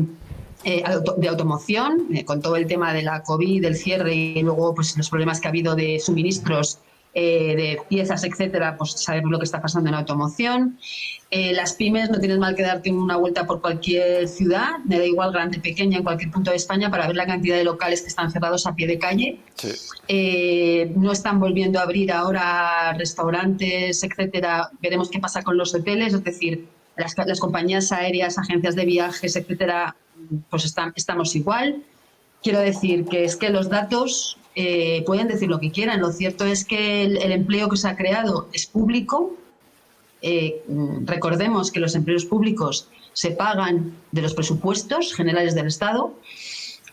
de automoción, con todo el tema de la COVID, del cierre y luego pues los problemas que ha habido de suministros de piezas, etcétera, pues sabemos lo que está pasando en automoción. Las pymes, no tienes mal que darte una vuelta por cualquier ciudad, me da igual grande, pequeña, en cualquier punto de España, para ver la cantidad de locales que están cerrados a pie de calle. Sí. No están volviendo a abrir ahora restaurantes, etcétera. Veremos qué pasa con los hoteles, es decir, las compañías aéreas, agencias de viajes, etcétera, pues estamos igual. Quiero decir que es que los datos pueden decir lo que quieran. Lo cierto es que el empleo que se ha creado es público. Recordemos que los empleos públicos se pagan de los presupuestos generales del Estado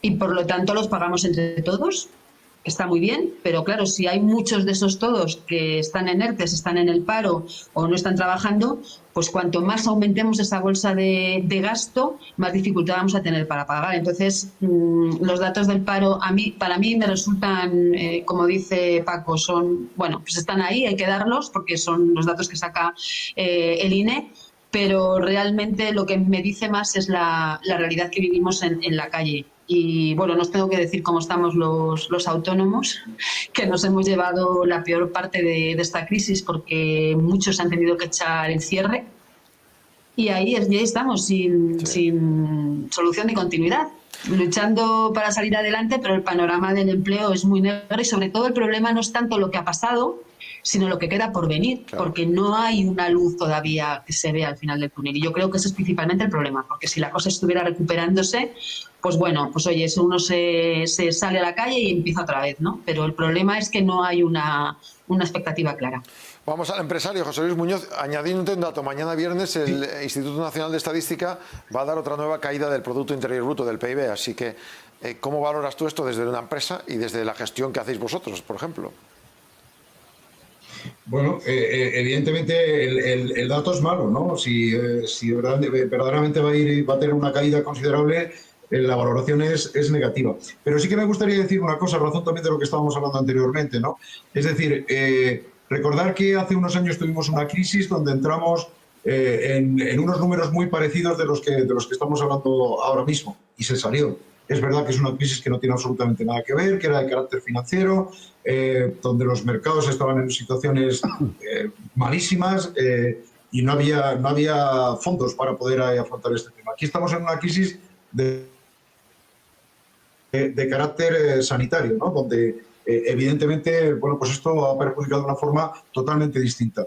y por lo tanto los pagamos entre todos. Está muy bien, pero claro, si hay muchos de esos todos que están en ERTES, están en el paro o no están trabajando, pues cuanto más aumentemos esa bolsa de gasto, más dificultad vamos a tener para pagar. Entonces, los datos del paro para mí me resultan, como dice Paco, pues están ahí, hay que darlos porque son los datos que saca el INE, pero realmente lo que me dice más es la realidad que vivimos en la calle. Y bueno, no os tengo que decir cómo estamos los autónomos, que nos hemos llevado la peor parte de esta crisis porque muchos han tenido que echar el cierre y ahí estamos sin solución de continuidad, luchando para salir adelante, pero el panorama del empleo es muy negro y sobre todo el problema no es tanto lo que ha pasado, sino lo que queda por venir, claro, porque no hay una luz todavía que se vea al final del túnel. Y yo creo que eso es principalmente el problema, porque si la cosa estuviera recuperándose, pues bueno, pues oye, uno se sale a la calle y empieza otra vez, ¿no? Pero el problema es que no hay una expectativa clara. Vamos al empresario, José Luis Muñoz, añadiendo un dato. Mañana viernes el Instituto Nacional de Estadística va a dar otra nueva caída del Producto Interior Bruto, del PIB. Así que, ¿cómo valoras tú esto desde una empresa y desde la gestión que hacéis vosotros, por ejemplo? Bueno, evidentemente el dato es malo, ¿no? Si verdaderamente va a tener una caída considerable, la valoración es negativa. Pero sí que me gustaría decir una cosa, a razón también de lo que estábamos hablando anteriormente, ¿no? Es decir, recordar que hace unos años tuvimos una crisis donde entramos en unos números muy parecidos de los que estamos hablando ahora mismo, y se salió. Es verdad que es una crisis que no tiene absolutamente nada que ver, que era de carácter financiero, donde los mercados estaban en situaciones malísimas y no había fondos para poder afrontar este tema. Aquí estamos en una crisis de carácter sanitario, ¿no? Donde evidentemente, bueno, pues esto ha perjudicado de una forma totalmente distinta.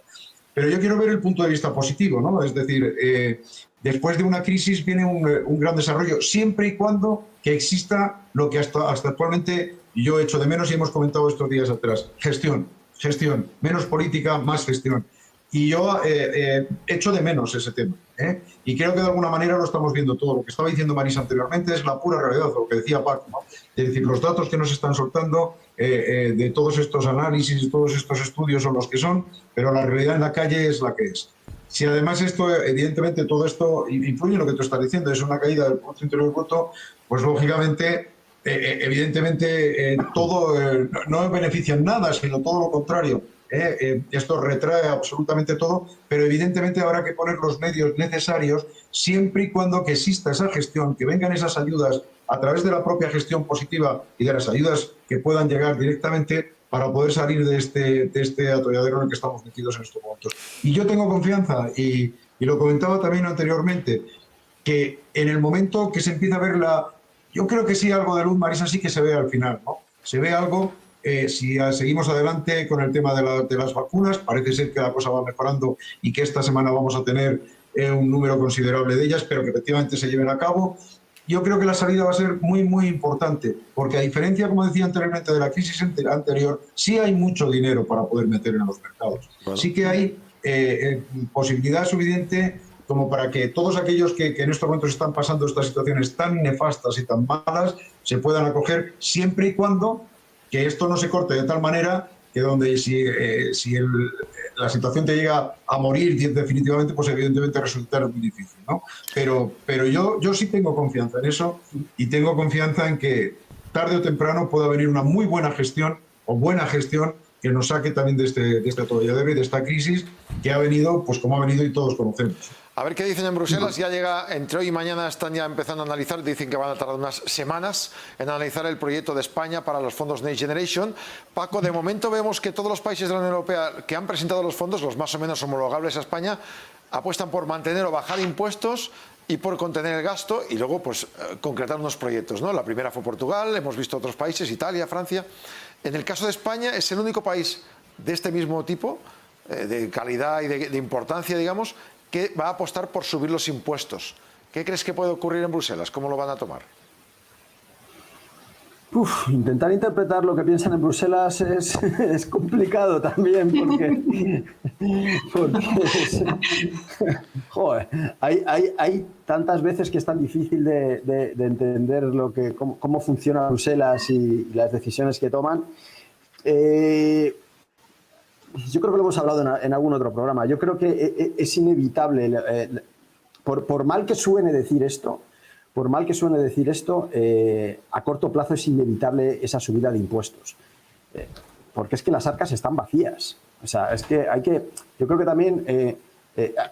Pero yo quiero ver el punto de vista positivo, ¿no? Es decir, después de una crisis viene un gran desarrollo, siempre y cuando que exista lo que hasta actualmente yo echo de menos y hemos comentado estos días atrás: gestión, menos política, más gestión. Y yo echo de menos ese tema, ¿eh? Y creo que de alguna manera lo estamos viendo todo. Lo que estaba diciendo Marisa anteriormente es la pura realidad, lo que decía Paco, ¿no? Es decir, los datos que nos están soltando de todos estos análisis, todos estos estudios son los que son, pero la realidad en la calle es la que es. Si además esto, evidentemente, todo esto influye en lo que tú estás diciendo, es una caída del Producto Interior Bruto, pues lógicamente, evidentemente, todo no beneficia en nada, sino todo lo contrario. Esto retrae absolutamente todo, pero evidentemente habrá que poner los medios necesarios siempre y cuando que exista esa gestión, que vengan esas ayudas a través de la propia gestión positiva y de las ayudas que puedan llegar directamente para poder salir de este atolladero en el que estamos metidos en estos momentos. Y yo tengo confianza, y lo comentaba también anteriormente, que en el momento que se empieza a ver yo creo que sí, algo de luz, Marisa, sí que se ve al final, ¿no? Se ve algo. Si seguimos adelante con el tema de las vacunas, parece ser que la cosa va mejorando y que esta semana vamos a tener un número considerable de ellas, pero que efectivamente se lleven a cabo. Yo creo que la salida va a ser muy, muy importante, porque a diferencia, como decía anteriormente, de la crisis anterior, sí hay mucho dinero para poder meter en los mercados. Bueno. Sí que hay posibilidad suficiente como para que todos aquellos que en estos momentos están pasando estas situaciones tan nefastas y tan malas se puedan acoger, siempre y cuando que esto no se corte de tal manera que donde si la situación te llega a morir definitivamente, pues evidentemente resultará muy difícil, ¿no? Pero yo sí tengo confianza en eso, y tengo confianza en que tarde o temprano pueda venir una muy buena gestión o buena gestión que nos saque también de este atolladero y de esta crisis que ha venido, pues como ha venido y todos conocemos. A ver qué dicen en Bruselas. Ya llega, entre hoy y mañana están ya empezando a analizar, dicen que van a tardar unas semanas en analizar el proyecto de España para los fondos Next Generation. Paco, de momento vemos que todos los países de la Unión Europea que han presentado los fondos, los más o menos homologables a España, apuestan por mantener o bajar impuestos y por contener el gasto y luego pues concretar unos proyectos, ¿no? La primera fue Portugal, hemos visto otros países, Italia, Francia. En el caso de España es el único país de este mismo tipo, de calidad y de importancia, digamos, que va a apostar por subir los impuestos. ¿Qué crees que puede ocurrir en Bruselas? ¿Cómo lo van a tomar? Intentar interpretar lo que piensan en Bruselas es complicado también, porque joder, hay tantas veces que es tan difícil de entender cómo funciona Bruselas y las decisiones que toman. Yo creo que lo hemos hablado en algún otro programa. Yo creo que es inevitable, por mal que suene decir esto, a corto plazo es inevitable esa subida de impuestos. Porque es que las arcas están vacías. O sea, es que yo creo que también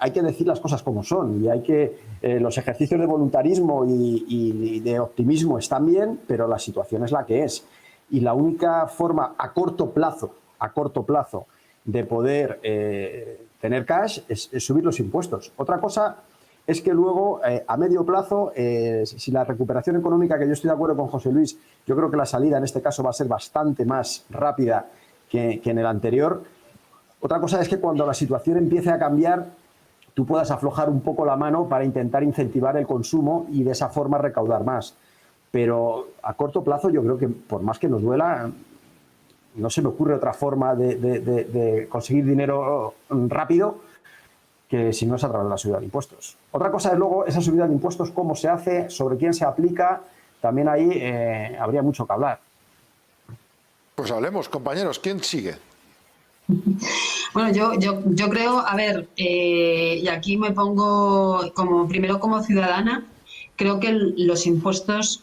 hay que decir las cosas como son, y los ejercicios de voluntarismo y de optimismo están bien, pero la situación es la que es. Y la única forma a corto plazo, de poder tener cash es subir los impuestos. Otra cosa es que luego, a medio plazo, si la recuperación económica, que yo estoy de acuerdo con José Luis, yo creo que la salida en este caso va a ser bastante más rápida que en el anterior. Otra cosa es que cuando la situación empiece a cambiar, tú puedas aflojar un poco la mano para intentar incentivar el consumo y de esa forma recaudar más. Pero a corto plazo yo creo que, por más que nos duela, no se me ocurre otra forma de conseguir dinero rápido que si no es a través de la subida de impuestos. Otra cosa es luego esa subida de impuestos, cómo se hace, sobre quién se aplica. También ahí habría mucho que hablar. Pues hablemos, compañeros. ¿Quién sigue? Bueno, yo creo, a ver, y aquí me pongo primero como ciudadana, creo que los impuestos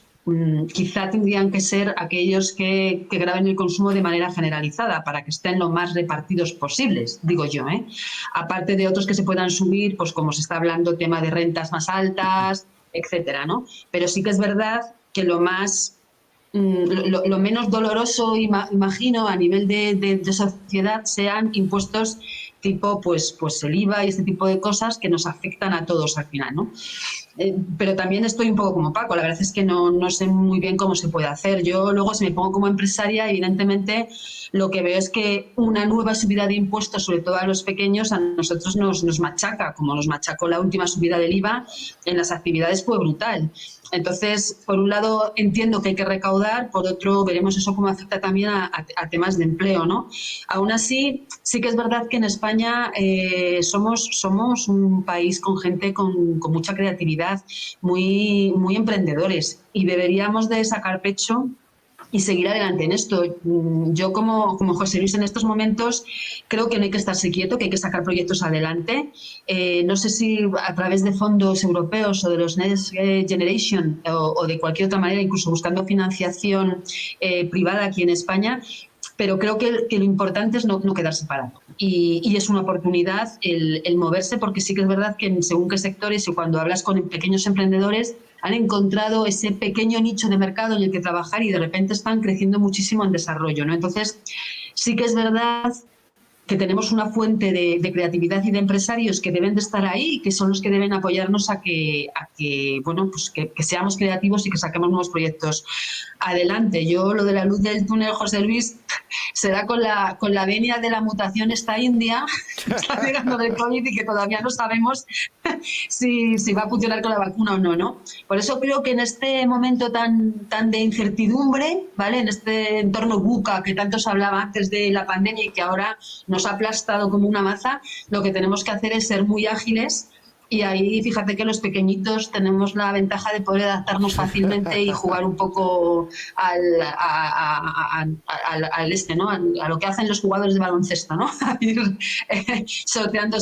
quizá tendrían que ser aquellos que graven el consumo de manera generalizada para que estén lo más repartidos posibles, digo yo, ¿eh? Aparte de otros que se puedan subir, pues como se está hablando, tema de rentas más altas, etcétera, ¿no? Pero sí que es verdad que lo menos doloroso, imagino, a nivel de sociedad sean impuestos tipo pues el IVA y este tipo de cosas que nos afectan a todos al final, ¿no? Pero también estoy un poco como Paco, la verdad es que no sé muy bien cómo se puede hacer. Yo luego, si me pongo como empresaria, evidentemente lo que veo es que una nueva subida de impuestos, sobre todo a los pequeños, a nosotros nos machaca, como nos machacó la última subida del IVA en las actividades, fue brutal. Entonces, por un lado entiendo que hay que recaudar, por otro veremos eso cómo afecta también a temas de empleo, ¿no? Aún así, sí que es verdad que en España somos un país con gente con mucha creatividad, muy emprendedores, y deberíamos de sacar pecho y seguir adelante en esto. Yo como José Luis en estos momentos creo que no hay que estarse quieto, que hay que sacar proyectos adelante. No sé si a través de fondos europeos o de los Next Generation o de cualquier otra manera, incluso buscando financiación privada aquí en España, pero creo que lo importante es no quedarse parado. Y es una oportunidad el moverse, porque sí que es verdad que en según qué sectores, y cuando hablas con pequeños emprendedores, han encontrado ese pequeño nicho de mercado en el que trabajar y de repente están creciendo muchísimo en desarrollo, ¿no? Entonces, sí que es verdad que tenemos una fuente de creatividad y de empresarios que deben de estar ahí y que son los que deben apoyarnos a que seamos creativos y que saquemos nuevos proyectos adelante. Yo lo de la luz del túnel, José Luis, será con la venia de la mutación esta india, está llegando del COVID y que todavía no sabemos si va a funcionar con la vacuna o no, ¿no? Por eso creo que en este momento tan de incertidumbre, ¿vale? En este entorno VUCA que tanto se hablaba antes de la pandemia y que ahora nos ha aplastado como una maza, lo que tenemos que hacer es ser muy ágiles. Y ahí, fíjate que los pequeñitos tenemos la ventaja de poder adaptarnos fácilmente y jugar un poco a lo que hacen los jugadores de baloncesto, ¿no? A ir sorteando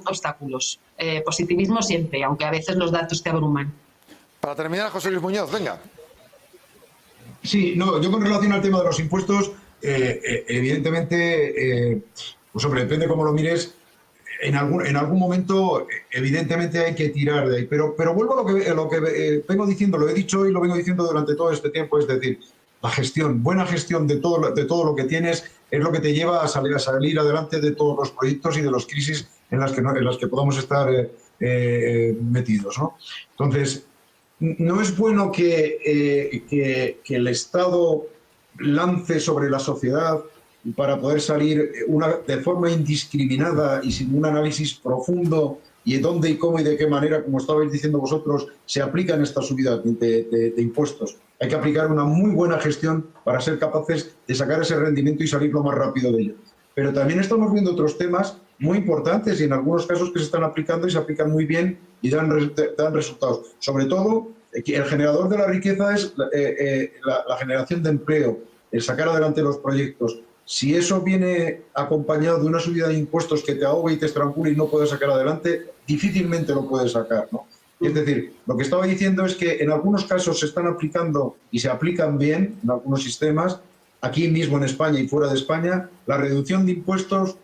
obstáculos. Positivismo siempre, aunque a veces los datos te abruman. Para terminar, José Luis Muñoz, venga. Sí, no, yo con relación al tema de los impuestos, evidentemente, pues hombre, depende cómo lo mires. En algún momento, evidentemente, hay que tirar de ahí. Pero vuelvo a lo que vengo diciendo, lo he dicho y lo vengo diciendo durante todo este tiempo, es decir, la gestión, buena gestión de todo lo que tienes es lo que te lleva a salir adelante de todos los proyectos y de las crisis en las que podamos estar metidos, ¿no? Entonces, no es bueno que el Estado lance sobre la sociedad para poder salir de forma indiscriminada y sin un análisis profundo y de dónde y cómo y de qué manera, como estabais diciendo vosotros, se aplican estas subidas de impuestos. Hay que aplicar una muy buena gestión para ser capaces de sacar ese rendimiento y salir lo más rápido de ello. Pero también estamos viendo otros temas muy importantes y en algunos casos que se están aplicando y se aplican muy bien y dan resultados. Sobre todo, el generador de la riqueza es la generación de empleo, el sacar adelante los proyectos. Si eso viene acompañado de una subida de impuestos que te ahoga y te estrangula y no puedes sacar adelante, difícilmente lo puedes sacar, ¿no? Es decir, lo que estaba diciendo es que en algunos casos se están aplicando y se aplican bien en algunos sistemas, aquí mismo en España y fuera de España, la reducción de impuestos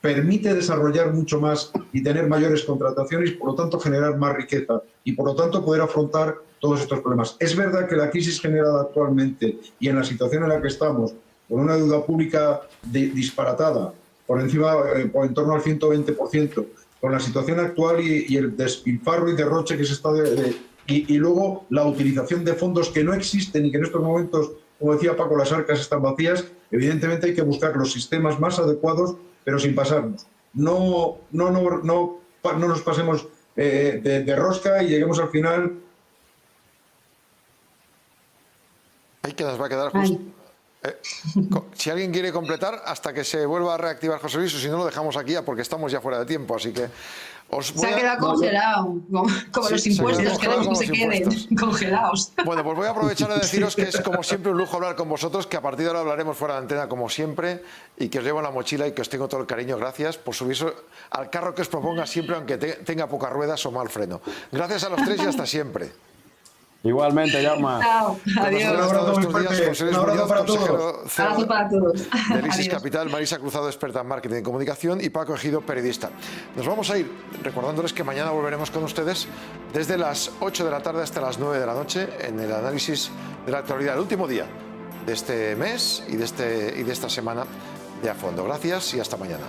permite desarrollar mucho más y tener mayores contrataciones y, por lo tanto, generar más riqueza y, por lo tanto, poder afrontar todos estos problemas. Es verdad que la crisis generada actualmente y en la situación en la que estamos, con una deuda pública disparatada, por en torno al 120%, con la situación actual y el despilfarro y derroche que se está y luego la utilización de fondos que no existen y que en estos momentos, como decía Paco, las arcas están vacías, evidentemente hay que buscar los sistemas más adecuados, pero sin pasarnos. No nos pasemos de rosca y lleguemos al final. Ahí que nos va a quedar justo. Si alguien quiere completar hasta que se vuelva a reactivar José Luis, o si no lo dejamos aquí ya porque estamos ya fuera de tiempo, así que se ha quedado congelado, como los impuestos, queremos que se queden congelados. Bueno, pues voy a aprovechar de deciros que es como siempre un lujo hablar con vosotros, que a partir de ahora hablaremos fuera de antena como siempre y que os llevo en la mochila y que os tengo todo el cariño. Gracias por subirse al carro que os proponga siempre, aunque tenga pocas ruedas o mal freno. Gracias a los tres y hasta siempre. Igualmente, Jaume. Chao, adiós. Un abrazo muy fuerte. José Luis Un abrazo Muñoz, para todos. consejero CEO Abrazo para todos. de Elisis Adiós. Capital, Marisa Cruzado, experta en marketing y comunicación, y Paco Ejido, periodista. Nos vamos a ir recordándoles que mañana volveremos con ustedes desde las 8 de la tarde hasta las 9 de la noche en el análisis de la actualidad, el último día de este mes y de esta semana de A Fondo. Gracias y hasta mañana.